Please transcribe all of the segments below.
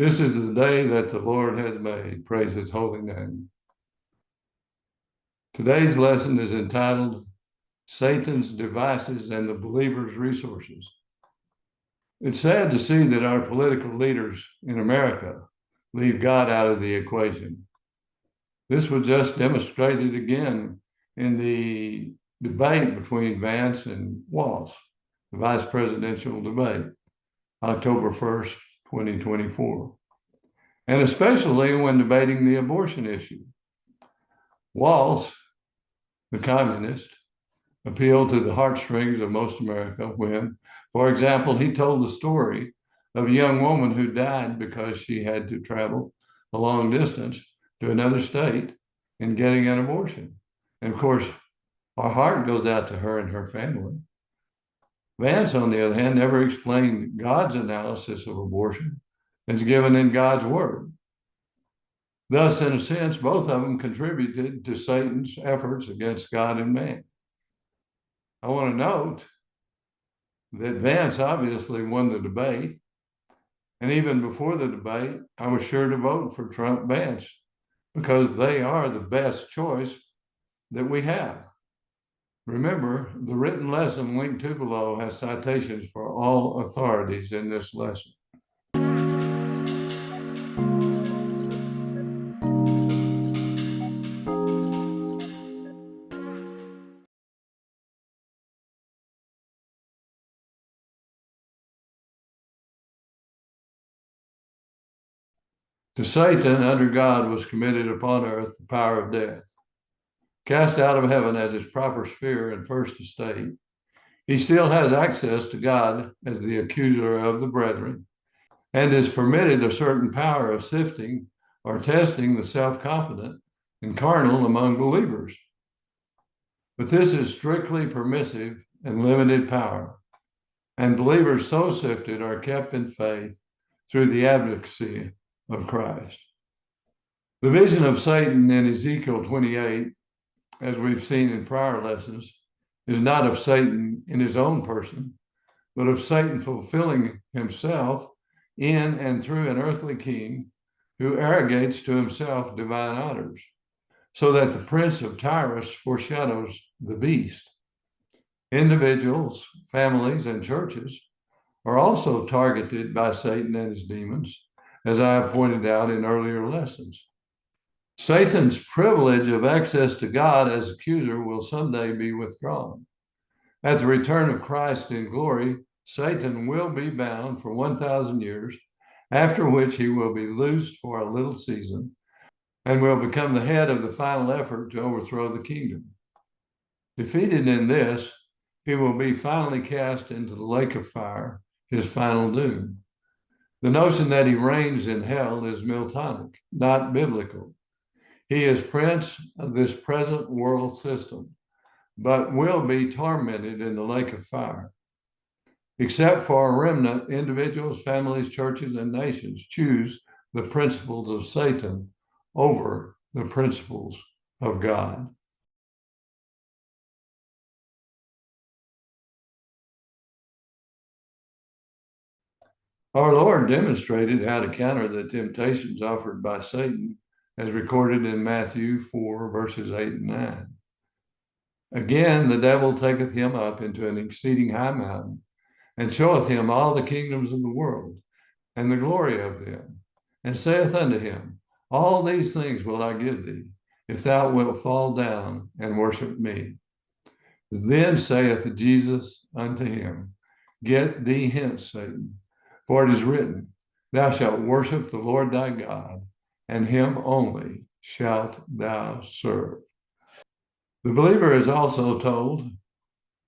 This is the day that the Lord has made. Praise his holy name. Today's lesson is entitled Satan's Devices and the Believer's Resources. It's sad to see that our political leaders in America leave God out of the equation. This was just demonstrated again in the debate between Vance and Walz, the vice presidential debate, October 1st, 2024, and especially when debating the abortion issue. Walz, the communist, appealed to the heartstrings of most America when, for example, he told the story of a young woman who died because she had to travel a long distance to another state in getting an abortion. And of course, our heart goes out to her and her family. Vance, on the other hand, never explained God's analysis of abortion as given in God's word. Thus, in a sense, both of them contributed to Satan's efforts against God and man. I want to note that Vance obviously won the debate. And even before the debate, I was sure to vote for Trump-Vance because they are the best choice that we have. Remember, the written lesson linked to below has citations for all authorities in this lesson. To Satan, under God, was committed upon earth the power of death. Cast out of heaven as his proper sphere and first estate, he still has access to God as the accuser of the brethren and is permitted a certain power of sifting or testing the self-confident and carnal among believers. But this is strictly permissive and limited power, and believers so sifted are kept in faith through the advocacy of Christ. The vision of Satan in Ezekiel 28, as we've seen in prior lessons, is not of Satan in his own person, but of Satan fulfilling himself in and through an earthly king who arrogates to himself divine honors, so that the prince of Tyrus foreshadows the beast. Individuals, families, and churches are also targeted by Satan and his demons, as I have pointed out in earlier lessons. Satan's privilege of access to God as accuser will someday be withdrawn. At the return of Christ in glory, Satan will be bound for 1,000 years, after which he will be loosed for a little season and will become the head of the final effort to overthrow the kingdom. Defeated in this, he will be finally cast into the lake of fire, his final doom. The notion that he reigns in hell is Miltonic, not biblical. He is prince of this present world system, but will be tormented in the lake of fire. Except for a remnant, individuals, families, churches, and nations choose the principles of Satan over the principles of God. Our Lord demonstrated how to counter the temptations offered by Satan, as recorded in Matthew 4, verses 8 and 9. Again, the devil taketh him up into an exceeding high mountain, and showeth him all the kingdoms of the world, and the glory of them, and saith unto him, All these things will I give thee, if thou wilt fall down and worship me. Then saith Jesus unto him, Get thee hence, Satan, for it is written, Thou shalt worship the Lord thy God, and him only shalt thou serve. The believer is also told,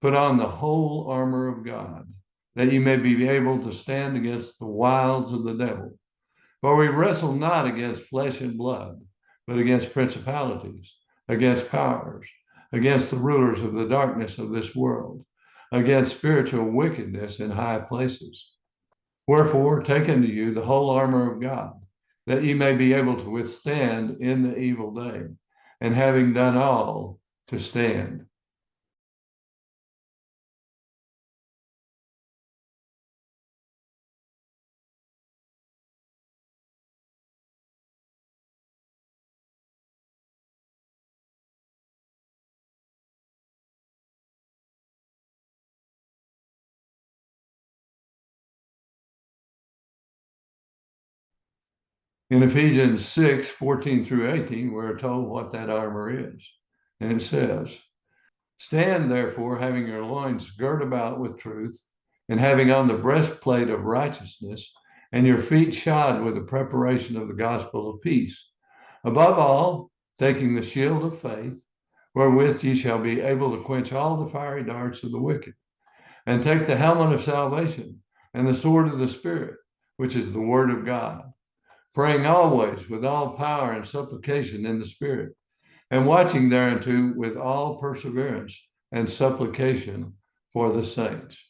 Put on the whole armor of God, that you may be able to stand against the wiles of the devil. For we wrestle not against flesh and blood, but against principalities, against powers, against the rulers of the darkness of this world, against spiritual wickedness in high places. Wherefore, take unto you the whole armor of God, that ye may be able to withstand in the evil day, and having done all, to stand. In Ephesians 6, 14 through 18, we're told what that armor is. And it says, stand therefore, having your loins girt about with truth, and having on the breastplate of righteousness, and your feet shod with the preparation of the gospel of peace. Above all, taking the shield of faith, wherewith ye shall be able to quench all the fiery darts of the wicked, and take the helmet of salvation and the sword of the Spirit, which is the word of God, praying always with all power and supplication in the Spirit, and watching thereunto with all perseverance and supplication for the saints.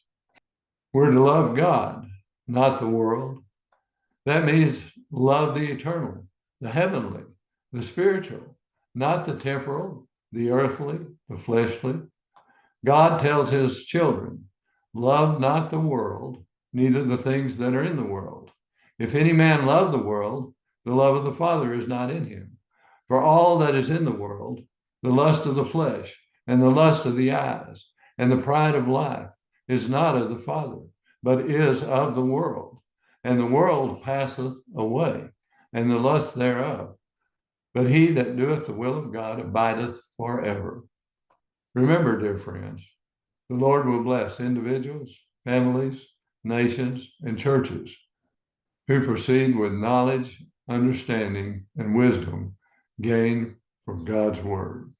We're to love God, not the world. That means love the eternal, the heavenly, the spiritual, not the temporal, the earthly, the fleshly. God tells his children, love not the world, neither the things that are in the world. If any man love the world, the love of the Father is not in him. For all that is in the world, the lust of the flesh, and the lust of the eyes, and the pride of life, is not of the Father, but is of the world. And the world passeth away, and the lust thereof. But he that doeth the will of God abideth forever. Remember, dear friends, the Lord will bless individuals, families, nations, and churches who proceed with knowledge, understanding, and wisdom gained from God's word.